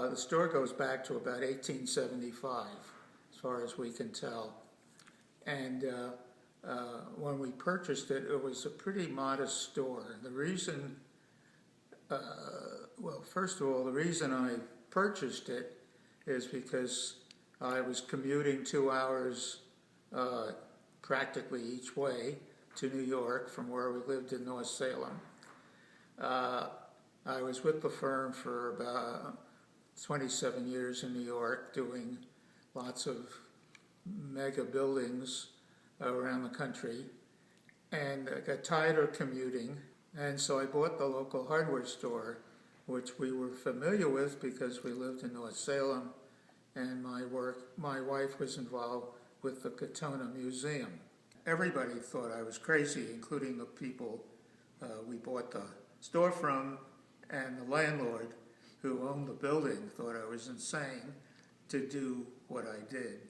The store goes back to about 1875, as far as we can tell. And when we purchased it, it was a pretty modest store. The reason, well, first of all, the reason I purchased it is because I was commuting 2 hours practically each way to New York from where we lived in North Salem. I was with the firm for about 27 years in New York, doing lots of mega buildings around the country, and I got tired of commuting, and so I bought the local hardware store, which we were familiar with because we lived in North Salem, and my wife was involved with the Katonah Museum. Everybody thought I was crazy, including the people we bought the store from, and the landlord who owned the building thought I was insane to do what I did.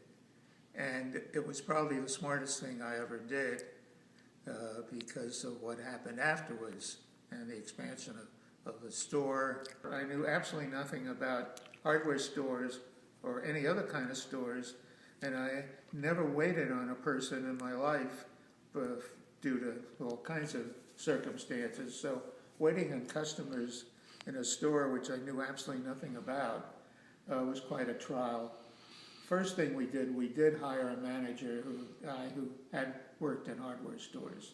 And it was probably the smartest thing I ever did because of what happened afterwards and the expansion of the store. I knew absolutely nothing about hardware stores or any other kind of stores, and I never waited on a person in my life due to all kinds of circumstances. So waiting on customers in a store which I knew absolutely nothing about was quite a trial. First thing we did hire a manager, who had worked in hardware stores.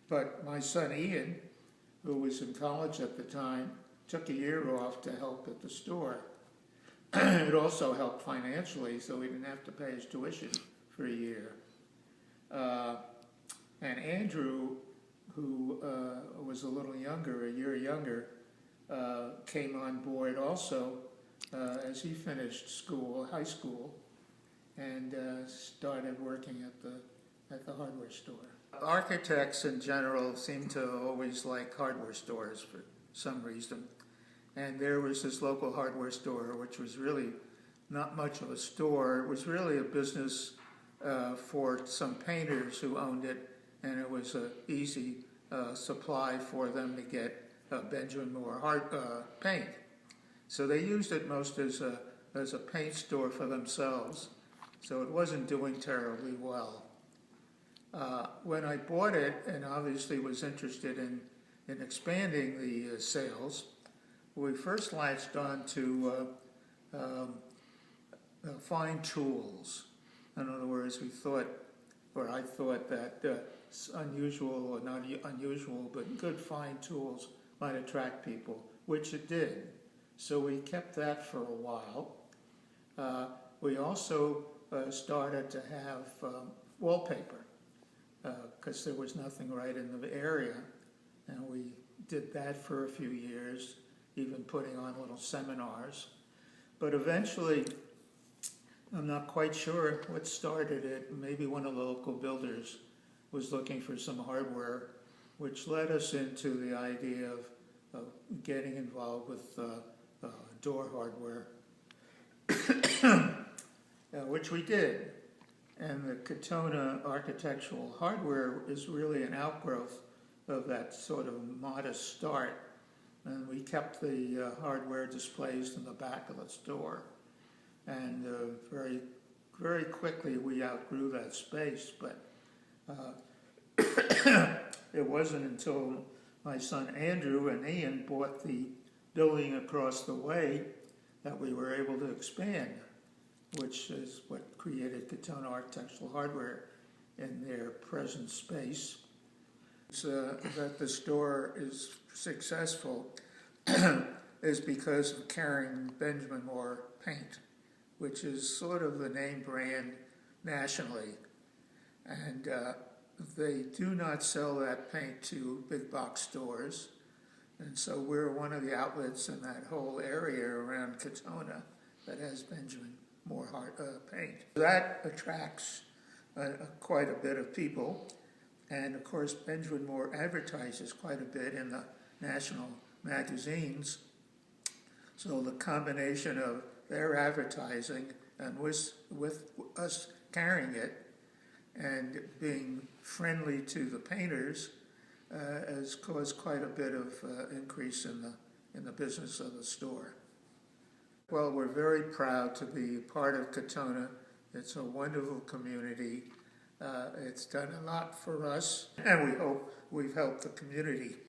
But my son Ian, who was in college at the time, took a year off to help at the store. It also helped financially, so we didn't have to pay his tuition for a year. And Andrew, who was a little younger, a year younger, came on board also as he finished high school, and started working at the hardware store. Architects in general seem to always like hardware stores for some reason. And there was this local hardware store, which was really not much of a store. It was really a business for some painters who owned it, and it was an easy supply for them to get Benjamin Moore paint. So they used it most as a paint store for themselves. So it wasn't doing terribly well. When I bought it, and obviously was interested in expanding the sales, we first latched on to fine tools. In other words, I thought that unusual, or not unusual, but good fine tools might attract people, which it did. So we kept that for a while. We also started to have wallpaper, because there was nothing right in the area, and we did that for a few years, even putting on little seminars. But eventually, I'm not quite sure what started it. Maybe one of the local builders was looking for some hardware, which led us into the idea of getting involved with door hardware, which we did. And the Katonah architectural hardware is really an outgrowth of that sort of modest start. And we kept the hardware displays in the back of the store. And very, very quickly we outgrew that space. But it wasn't until my son Andrew and Ian bought the building across the way that we were able to expand, which is what created Katonah Architectural Hardware in their present space. That the store is successful is because of carrying Benjamin Moore paint, which is sort of the name brand nationally. And they do not sell that paint to big box stores. And so we're one of the outlets in that whole area around Katonah that has Benjamin Moore paint. That attracts quite a bit of people. And of course, Benjamin Moore advertises quite a bit in the national magazines. So the combination of their advertising and with us carrying it and being friendly to the painters has caused quite a bit of increase in the business of the store. Well, we're very proud to be part of Katonah. It's a wonderful community. It's done a lot for us, and we hope we've helped the community.